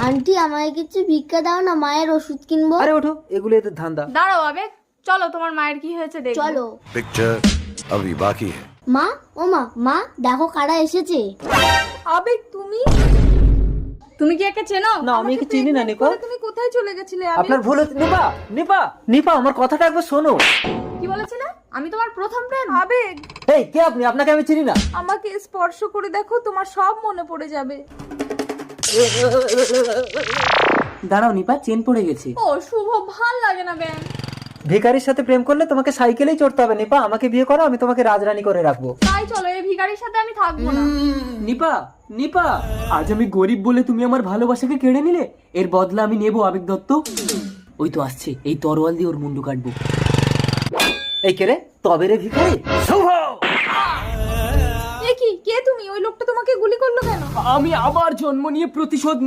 Aunty আমায় কিছু ভিক্ষা দাও না, মায়ের ওষুধ কিনবো। আরে ওঠো, এগুলো এদের ধান্দা। দাঁড়াও আবেগ, চলো তোমার মায়ের কি হয়েছে দেখো। চলো। पिक्चर अभी बाकी है। মা, ও মা, মা দেখো কারা এসেছে। আবেগ তুমি কি একে চেনো? না, আমি একে চিনি না নিপা। তুমি কোথায় চলে গেছিলে আবেগ? আপনার ভুল হচ্ছে। নিপা নিপা নিপা, আমার কথাটা একবার শোনো। কি বলেছিলে? আমি তোমার প্রথম প্রেম। আবেগ, এই কে আপনি? আপনাকে আমি চিনি না। আমাকে স্পর্শ করে দেখো, তোমার সব মনে পড়ে যাবে। দাঁড়াও নিপা, চেন পড়ে গেছে। ও শুভ, ভাল লাগে না ব্যাং। ভিখারির সাথে প্রেম করলে তোমাকে সাইকেলেই চড়তে হবে নিপা। আমাকে বিয়ে করো, আমি তোমাকে রাজরানী করে রাখবো। তাই চলো, এই ভিখারির সাথে আমি থাকবো না। নিপা নিপা, আজ আমি গরিব বলে তুমি আমার ভালোবাসাকে কেড়ে নিলে, এর বদলা আমি নেবো আবেগ দত্ত। ওই তো আসছে, এই তরোয়াল দিয়ে ওর মুন্ডু কাটবো। এই কে রে? তবে রে ভিখারি। শুভ, এ কি, কে তুমি? ওই লোকটা তোমাকে গুলি করলো কেন? আমি আবার জন্ম নিয়ে প্রতিশোধ